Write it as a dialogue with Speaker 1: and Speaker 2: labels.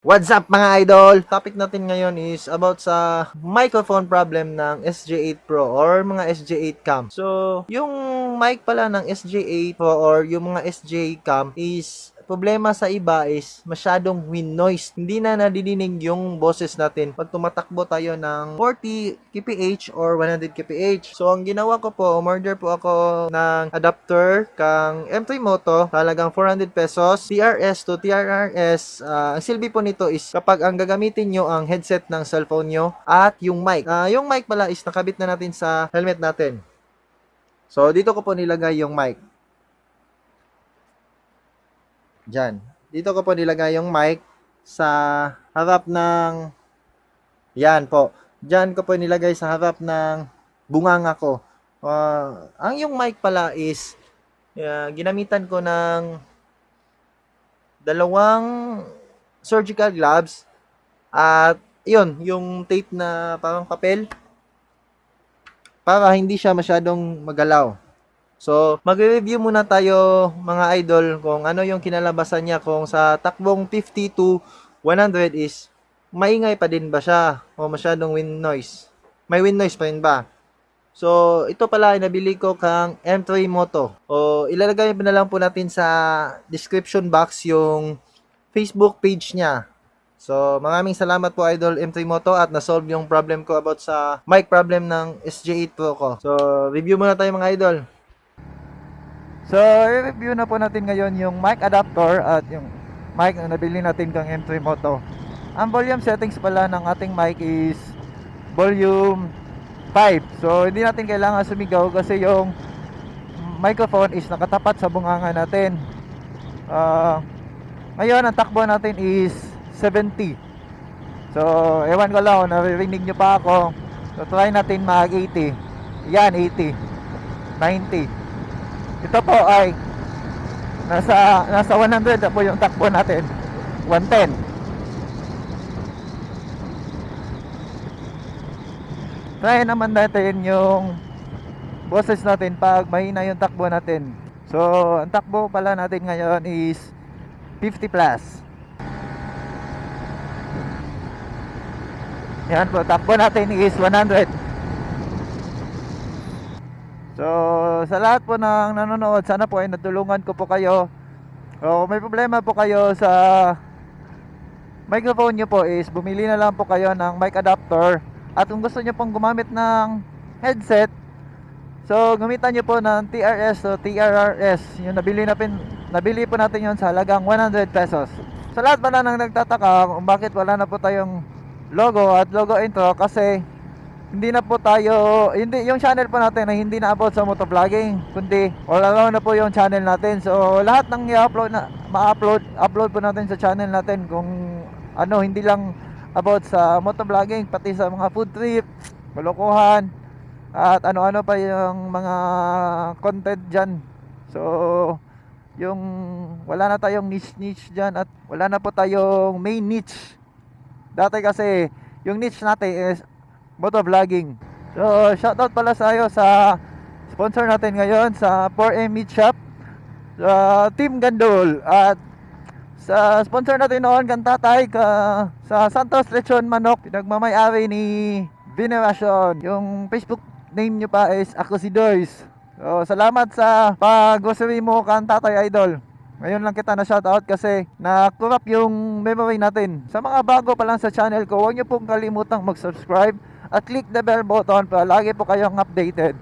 Speaker 1: What's up mga idol? Topic natin ngayon is about sa microphone problem ng SJ8 Pro or mga SJ8 cam. So, yung mic pala ng SJ8 Pro or yung mga SJ cam is problema sa iba is masyadong wind noise. Hindi na nadidinig yung boses natin pag tumatakbo tayo ng 40 kph or 100 kph. So, ang ginawa ko po, umorder po ako ng adapter kang M3 Moto, talagang 400 pesos, TRS to TRRS. Ang silbi po nito is kapag ang gagamitin nyo ang headset ng cellphone nyo at yung mic. Yung mic pala is nakabit na natin sa helmet natin. So, dito ko po nilagay yung mic. Diyan. Dito ko po nilagay yung mic sa harap ng, yan po. Diyan ko po nilagay sa harap ng bunganga ko. Ang yung mic pala is ginamitan ko ng dalawang surgical gloves at yun, yung tape na parang papel para hindi siya masyadong magalaw. So, magre-review muna tayo mga idol kung ano yung kinalabasan niya, kung sa takbong 50 to 100 is maingay pa din ba siya o masyadong wind noise. May wind noise pa rin ba? So, ito pala ay nabili ko kang M3 Moto. O ilalagay na lang po natin sa description box yung Facebook page niya. So, maraming salamat po Idol M3 Moto at na-solve yung problem ko about sa mic problem ng SJ8 Pro ko. So, review muna tayo mga idol. So, i-review na po natin ngayon yung mic adapter at yung mic na nabili natin kang M3 Moto. Ang volume settings pala ng ating mic is volume 5. So, hindi natin kailangan sumigaw kasi yung microphone is nakatapat sa bunganga natin. Ngayon, ang takbo natin is 70. So, ewan ko lang, naririnig nyo pa ako. So, try natin mag 80. Yan, 80. 90. Ito po ay nasa 100 na po yung takbo natin. 110. Try naman natin yung boses natin pag mahina yung takbo natin. So, ang takbo pala natin ngayon is 50 plus. Yan po, takbo natin is 100. So, sa lahat po ng nanonood, sana po ay natulungan ko po kayo. O may problema po kayo sa microphone nyo po is bumili na lang po kayo ng mic adapter. At kung gusto nyo pong gumamit ng headset, so gamitan nyo po ng TRS o TRRS. Yung nabili po natin yon sa halagang 100 pesos. Sa lahat pala nang nagtataka kung bakit wala na po tayong logo at logo intro, kasi hindi na po tayo, hindi, yung channel po natin ay hindi na about sa motovlogging, kundi all around na po yung channel natin. So lahat ng i-upload na upload po natin sa channel natin, kung ano, hindi lang about sa motovlogging, pati sa mga food trip, kalokohan, at ano-ano pa yung mga content dyan. So yung wala na tayong niche dyan at wala na po tayong main niche. Dati kasi yung niche natin is motovlogging. So shoutout pala sa iyo sa sponsor natin ngayon sa 4M Meat Shop, sa Team Gandol, at sa sponsor natin noon kang tatay sa Santos Lechon Manok, pinagmamay-ari ni Veneracion. Yung Facebook name nyo pa is Ako Si Doys. So salamat sa pag-grocery mo kang tatay idol. Ngayon lang kita na shoutout kasi na-corrupt yung memory natin. Sa mga bago pa lang sa channel ko, huwag nyo pong kalimutang mag-subscribe at click the bell button para lagi po kayong updated.